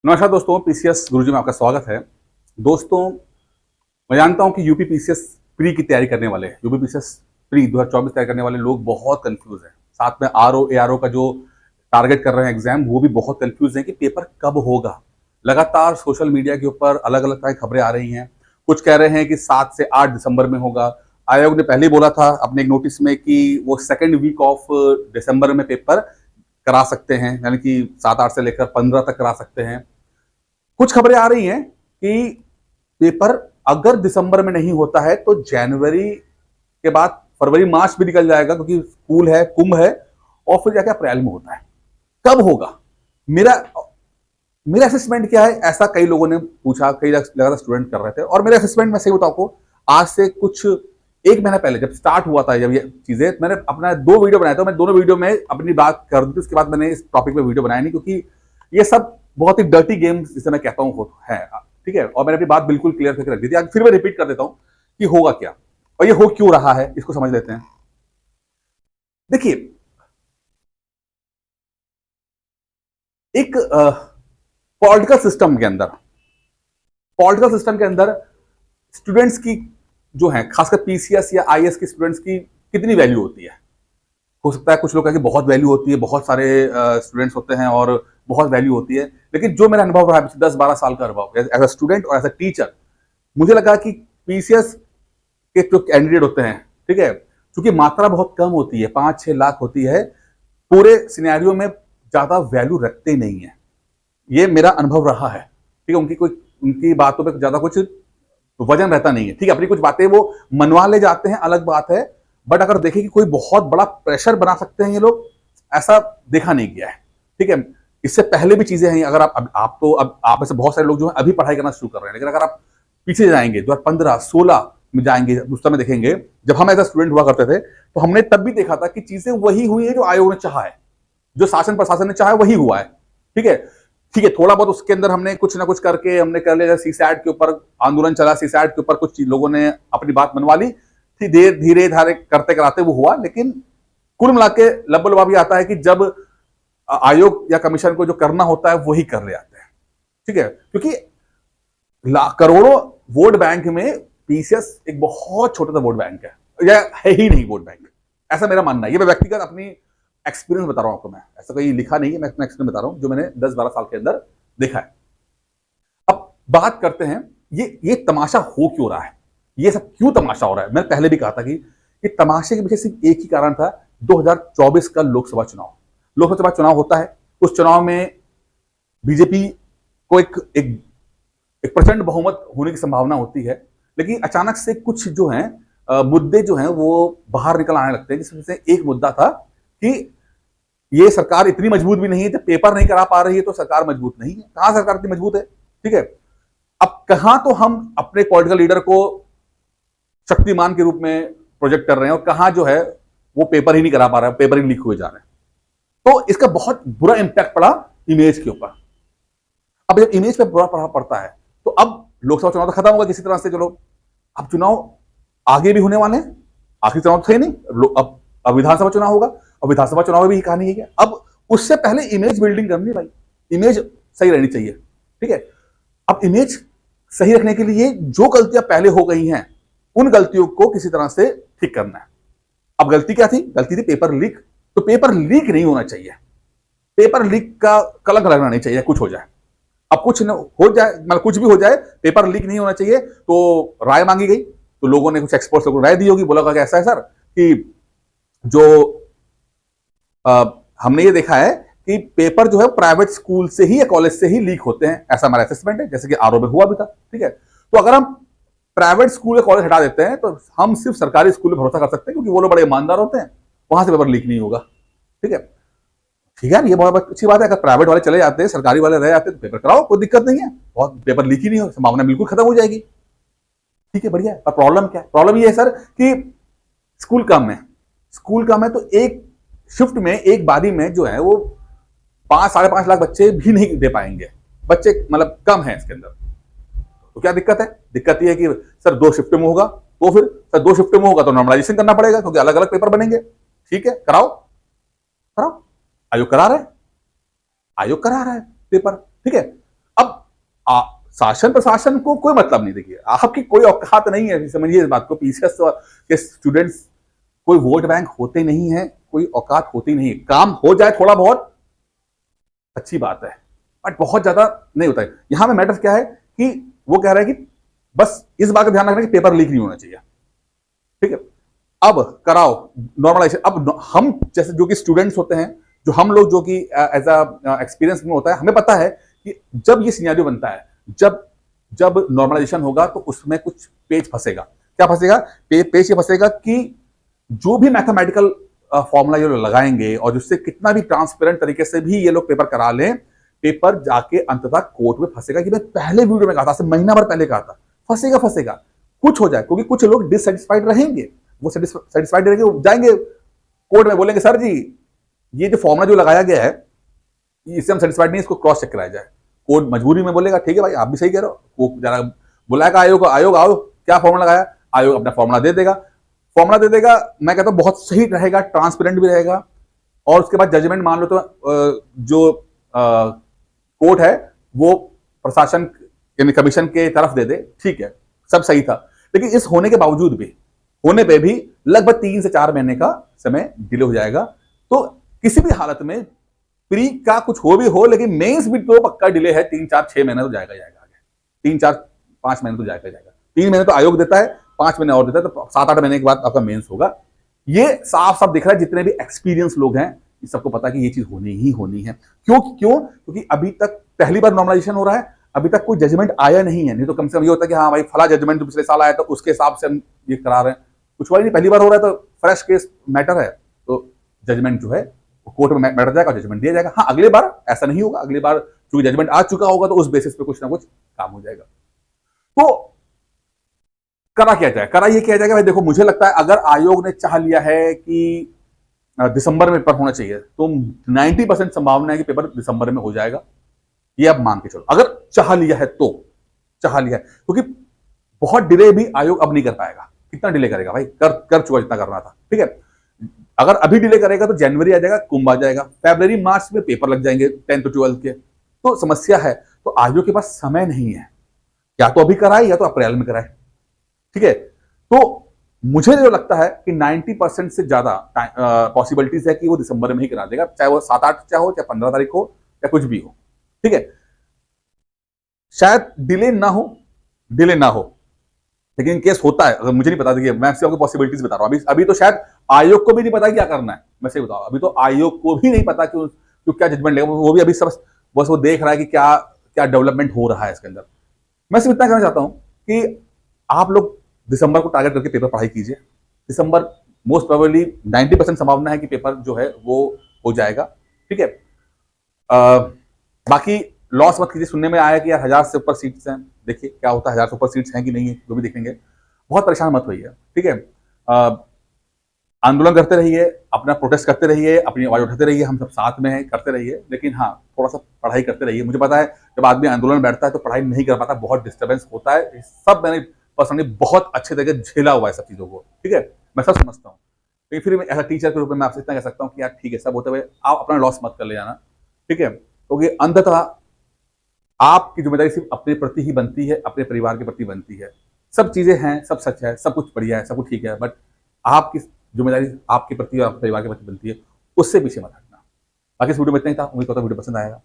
नमस्कार दोस्तों, पीसीएस गुरुजी में आपका स्वागत है। दोस्तों, मैं जानता हूं कि यूपी पीसीएस प्री की तैयारी करने वाले, यूपी पीसीएस प्री 2024 तैयारी करने वाले लोग बहुत कंफ्यूज हैं। साथ में आरओ एआरओ का जो टारगेट कर रहे हैं एग्जाम, वो भी बहुत कंफ्यूज है कि पेपर कब होगा। लगातार सोशल मीडिया के ऊपर अलग अलग तरह की खबरें आ रही हैं। कुछ कह रहे हैं कि 7 से 8 दिसंबर में होगा। आयोग ने पहले ही बोला था अपने एक नोटिस में कि वो सेकेंड वीक ऑफ दिसंबर में पेपर करा सकते हैं, यानी कि 7-8 से लेकर 15 तक करा सकते हैं। कुछ खबरें आ रही हैं कि पेपर अगर दिसंबर में नहीं होता है तो जनवरी के बाद फरवरी मार्च भी निकल जाएगा, क्योंकि स्कूल है, कुंभ है, और फिर जाके अप्रैल में होता है। कब होगा? मेरा मेरा असेसमेंट क्या है, ऐसा कई लोगों ने पूछा, कई लगातार स्टूडेंट कर रहे थे। और मेरा असेसमेंट मैं सही बताऊं आपको, आज से कुछ एक महीना पहले जब स्टार्ट हुआ था, जब ये चीजें, मैंने अपना 2 वीडियो बनाया था। मैं दोनों वीडियो में अपनी बात कर दी थी, उसके बाद मैंने इस टॉपिक पे वीडियो बनाया नहीं, क्योंकि ये सब बहुत ही डर्टी गेम जिसे मैं कहता हूँ है। ठीक है, और मैंने अपनी बात बिल्कुल क्लियर करके रख दी थी। आज फिर मैं रिपीट कर देता हूँ कि होगा क्या और ये हो क्यों रहा है, इसको समझ लेते हैं। देखिए, एक पॉलिटिकल सिस्टम के अंदर स्टूडेंट्स की जो है, खासकर पीसीएस या आईएएस की स्टूडेंट्स की कितनी वैल्यू होती है। हो सकता है कुछ लोग कहें कि बहुत वैल्यू होती है, बहुत सारे स्टूडेंट्स होते हैं और बहुत वैल्यू होती है। लेकिन जो मेरा अनुभव रहा है, 10-12 साल का अनुभव एज अ स्टूडेंट और एज अ टीचर, मुझे लगा कि पीसीएस के जो कैंडिडेट होते हैं, ठीक है, क्योंकि मात्रा बहुत कम होती है, 5-6 लाख होती है, पूरे सिनेरियो में ज्यादा वैल्यू रखते नहीं है। ये मेरा अनुभव रहा है। ठीक है, उनकी बातों पे ज्यादा कुछ वजन रहता नहीं है। ठीक है, अपनी कुछ बातें वो मनवा ले जाते हैं, अलग बात है। बट अगर देखें कि कोई बहुत बड़ा प्रेशर बना सकते हैं ये लोग, ऐसा देखा नहीं गया है। ठीक है, इससे पहले भी चीजें हैं। अगर आप तो अब आप ऐसे बहुत सारे लोग जो है अभी पढ़ाई करना शुरू कर रहे हैं, लेकिन अगर आप पीछे जाएंगे 2015-16 में जाएंगे, उस समय देखेंगे जब हम एज स्टूडेंट हुआ करते थे, तो हमने तब भी देखा था कि चीजें वही हुई है जो आयोग ने चाहा है, जो शासन प्रशासन ने चाहा है वही हुआ है। ठीक है, ठीक है, थोड़ा बहुत उसके अंदर हमने कुछ ना कुछ करके हमने कर लिया। सीसैट के ऊपर आंदोलन चला, सीसैट के ऊपर कुछ लोगों ने अपनी बात मनवा ली, धीरे धीरे धारे करते कराते वो हुआ। लेकिन कुल मिला के लब्बलवाबी आता है कि जब आयोग या कमीशन को जो करना होता है वही कर ले आते हैं। ठीक है, क्योंकि करोड़ों वोट बैंक में पीसीएस एक बहुत छोटा सा वोट बैंक है, या है ही नहीं वोट बैंक, ऐसा मेरा मानना है। ये मैं व्यक्तिगत अपनी एक्सपीरियंस बता रहा हूं आपको, मैं ऐसा कोई लिखा नहीं है, मैं अपना एक्सपीरियंस बता रहा हूं जो मैंने 10-12 साल के अंदर देखा है। अब बात करते हैं, ये तमाशा हो क्यों रहा है, ये सब क्यों तमाशा हो रहा है। मैंने पहले भी कहा था कि ये तमाशे के पीछे सिर्फ एक ही कारण था, 2024 का लोकसभा चुनाव। लोकसभा चुनाव होता है, उस चुनाव में बीजेपी को एक एक प्रचंड बहुमत होने की संभावना होती है। लेकिन अचानक से कुछ जो है मुद्दे जो हैं वो बाहर निकल आने लगते हैं, जिसमें से एक मुद्दा था कि ये सरकार इतनी मजबूत भी नहीं है, जब पेपर नहीं करा पा रही है तो सरकार मजबूत नहीं है। कहां सरकार इतनी मजबूत है? ठीक है, अब कहां तो हम अपने पॉलिटिकल लीडर को शक्तिमान के रूप में प्रोजेक्ट कर रहे हैं, और कहां जो है वो पेपर ही नहीं करा पा रहा है, पेपर ही लीक हुए जा रहे हैं। तो इसका बहुत बुरा इंपैक्ट पड़ा इमेज के ऊपर। अब जब इमेज पे बुरा प्रभाव पड़ता है, तो अब लोकसभा चुनाव तो खत्म होगा किसी तरह से, चलो अब चुनाव आगे भी होने वाले हैं, आखिरी चुनाव थे नहीं, अब विधानसभा चुनाव होगा, और विधानसभा चुनाव में भी कहानी है। अब उससे पहले इमेज बिल्डिंग करनी है भाई, इमेज सही रहनी चाहिए। ठीक है, अब इमेज सही रखने के लिए जो गलतियां पहले हो गई हैं, उन गलतियों को किसी तरह से ठीक करना है। अब गलती क्या थी? गलती थी पेपर लीक। तो पेपर लीक नहीं होना चाहिए, पेपर लीक का कलंक लगना नहीं चाहिए, कुछ हो जाए, अब कुछ न हो जाए, मतलब कुछ भी हो जाए, पेपर लीक नहीं होना चाहिए। तो राय मांगी गई, तो लोगों ने, कुछ एक्सपर्ट्स को राय दी होगी, बोला कि ऐसा है सर कि जो हमने ये देखा है कि पेपर जो है प्राइवेट स्कूल से ही या कॉलेज से ही लीक होते हैं, ऐसा हमारा असेसमेंट है, जैसे कि आरओ में हुआ भी था। ठीक है, तो अगर हम प्राइवेट स्कूल या कॉलेज हटा देते हैं तो हम सिर्फ सरकारी स्कूल में भरोसा कर सकते हैं, क्योंकि वो लोग बड़े ईमानदार होते हैं, वहां से पेपर लीक नहीं होगा। ठीक है, ठीक है, ये बहुत अच्छी बात है। अगर प्राइवेट वाले चले जाते हैं, सरकारी वाले रह जाते हैं, तो पेपर कराओ, कोई दिक्कत नहीं है, बहुत पेपर लीक ही नहीं हो, संभावना बिल्कुल खत्म हो जाएगी। ठीक है, बढ़िया है। पर प्रॉब्लम क्या है? प्रॉब्लम ये है सर कि स्कूल कम है, स्कूल कम है, तो एक शिफ्ट में, एक बारी में जो है वो 5-5.5 लाख बच्चे भी नहीं दे पाएंगे, बच्चे मतलब कम है इसके अंदर। तो क्या दिक्कत है? दिक्कत ये है कि सर 2 शिफ्ट में होगा, तो फिर सर 2 शिफ्ट में होगा तो नॉर्मलाइजेशन करना पड़ेगा, क्योंकि अलग अलग पेपर बनेंगे। ठीक है, कराओ कराओ, आयोग करा रहा है, आयोग करा रहा है पेपर। ठीक है, शासन प्रशासन को कोई मतलब नहीं। देखिए, आपकी कोई औकात नहीं है, समझिए इस बात को। पीसीएस के स्टूडेंट्स कोई वोट बैंक होते नहीं है, कोई औकात होती नहीं है। काम हो जाए थोड़ा बहुत अच्छी बात है, बट बहुत ज्यादा नहीं होता है। यहां में मैटर क्या है कि वो कह रहा है कि बस इस बात का ध्यान रखना कि पेपर लीक नहीं होना चाहिए, ठीक है। अब कराओ नॉर्मलाइजेशन। अब हम जैसे जो कि स्टूडेंट्स होते हैं, जो हम लोग जो कि एज अ एक्सपीरियंस में होता है, हमें पता है कि जब ये सिनेरियो बनता है, जब जब नॉर्मलाइजेशन होगा तो उसमें कुछ पेज फंसेगा। क्या फंसेगा? पेज ये फंसेगा कि जो भी मैथमेटिकल फॉर्मूला ये लोग लगाएंगे और जिससे कितना भी ट्रांसपेरेंट तरीके से भी ये लोग पेपर करा लें, पेपर जाके अंततः कोर्ट में फंसेगा। कि मैं पहले वीडियो में कहा था, महीना भर पहले कहा था, फंसेगा फंसेगा, कुछ हो जाए। क्योंकि कुछ लोग डिससेटिस्फाइड रहेंगे, वो सेटिस्फाइड रहेंगे, वो जाएंगे कोर्ट में, बोलेंगे सर जी ये जो फॉर्मूला जो लगाया गया है इससे हम सेटिस्फाइड नहीं, इसको क्रॉस चेक कराया जाए। कोर्ट मजबूरी में बोलेगा ठीक है भाई, आप भी सही कह रहे हो। वो जरा बुलाएगा आयोग, आयोग आओ, क्या फॉर्मूला लगाया, आयोग अपना फॉर्मूला दे देगा, फॉर्मूला दे देगा। मैं कहता हूं बहुत सही रहेगा, ट्रांसपेरेंट भी रहेगा। और उसके बाद जजमेंट मान लो तो जो कोर्ट है वो प्रशासन यानी कमीशन के तरफ दे दे, ठीक है, सब सही था। लेकिन इस होने के बावजूद भी, होने पे भी लगभग 3 से 4 महीने का समय डिले हो जाएगा। तो किसी भी हालत में प्री का कुछ हो भी हो, लेकिन मेंस भी तो पक्का डिले है। 3, 4, 6 महीने तो जाएगा आगे, 3, 4, 5 महीने तो जाएगा। 3 महीने तो आयोग देता है, 5 महीने और देता है, तो 7, 8 महीने के बाद आपका मेंस होगा। ये साफ साफ दिख रहा है, जितने भी एक्सपीरियंस लोग हैं सबको पता है कि ये चीज होनी ही होनी है। क्योंकि अभी तक पहली बार नॉर्मलाइजेशन हो रहा है, अभी तक कोई जजमेंट आया नहीं है। नहीं तो कम से कम ये होता है कि हाँ भाई फला जजमेंट जो पिछले साल आया तो उसके हिसाब से हम ये करा रहे हैं। कुछ हुआ नहीं, पहली बार हो रहा है तो फ्रेश केस मैटर है, तो जजमेंट जो है कोर्ट में बैठ जाएगा, जजमेंट दिया जाएगा। हाँ, अगली बार ऐसा नहीं होगा, अगली बार चूंकि जजमेंट आ चुका होगा तो उस बेसिस पे कुछ ना कुछ काम हो जाएगा। तो करा क्या जाए? करा ये किया जाएगा भाई, देखो मुझे लगता है अगर आयोग ने चाह लिया है कि दिसंबर में पेपर होना चाहिए, तो 90% संभावना है कि पेपर दिसंबर में हो जाएगा। ये अब मान के चलो, अगर चाह लिया है तो चाह लिया है, क्योंकि बहुत डिले भी आयोग अब नहीं कर पाएगा। कितना डिले करेगा भाई? कर चुका जितना करना था, ठीक है। अगर अभी डिले करेगा तो जनवरी आ जाएगा, कुंभ आ जाएगा, फरवरी मार्च में पेपर लग जाएंगे 10th और 12th के। तो समस्या है। तो आयोग के पास समय नहीं है, या तो अभी कराए या तो अप्रैल में कराए, ठीक है। तो मुझे जो लगता है कि 90% से ज्यादा पॉसिबिलिटीज है कि वो दिसंबर में ही करा देगा, चाहे वो 7-8 चाहे हो, चाहे 15 तारीख हो, या कुछ भी हो, ठीक है। शायद डिले ना हो, लेकिन केस होता है, अगर मुझे नहीं पता। देखिए मैं सिर्फ आपको पॉसिबिलिटीज बता रहा हूं। अभी तो शायद आयोग को भी नहीं पता क्या करना है, मैं सही बताऊं, अभी तो आयोग को भी नहीं पता कि क्या जजमेंट लेगा। वो भी अभी सब बस वो देख रहा है कि क्या क्या डेवलपमेंट हो रहा है इसके अंदर। मैं सिर्फ इतना कहना चाहता हूं कि आप लोग दिसंबर को टारगेट करके पेपर पढ़ाई कीजिए। दिसंबर मोस्ट प्रोबेबली 90% संभावना है कि पेपर जो है वो हो जाएगा, ठीक है। बाकी लॉस मत कीजिए। सुनने में आया कि यार 1000 से ऊपर सीट्स हैं, देखिए क्या होता है, 1000 से ऊपर सीट्स हैं कि नहीं है, जो भी देखेंगे। बहुत परेशान मत होइए, ठीक है। आंदोलन करते रहिए, अपना प्रोटेस्ट करते रहिए, अपनी आवाज उठाते रहिए, हम सब साथ में हैं, करते रहिए। लेकिन हाँ, थोड़ा सा पढ़ाई करते रहिए। मुझे पता है जब आदमी आंदोलन बैठता है तो पढ़ाई नहीं कर पाता, बहुत डिस्टर्बेंस होता है। सब मैंने पर्सनली बहुत अच्छे तरीके झेला हुआ है सब चीजों को, ठीक है। मैं सब समझता हूँ। लेकिन फिर एज टीचर के रूप में मैं आपसे इतना कह सकता हूँ कि यार ठीक है, सब होते हुए आप अपना लॉस मत कर ले जाना, ठीक है। क्योंकि अंततः आपकी जिम्मेदारी सिर्फ अपने प्रति ही बनती है, अपने परिवार के प्रति बनती है। सब चीजें हैं, सब सच है, सब कुछ बढ़िया है, सब कुछ ठीक है, बट आपकी जिम्मेदारी आपके प्रति और आपके परिवार के प्रति बनती है, उससे पीछे मत हटना। बाकी इस वीडियो में इतना ही था। उम्मीद करता हूं वीडियो पसंद आएगा।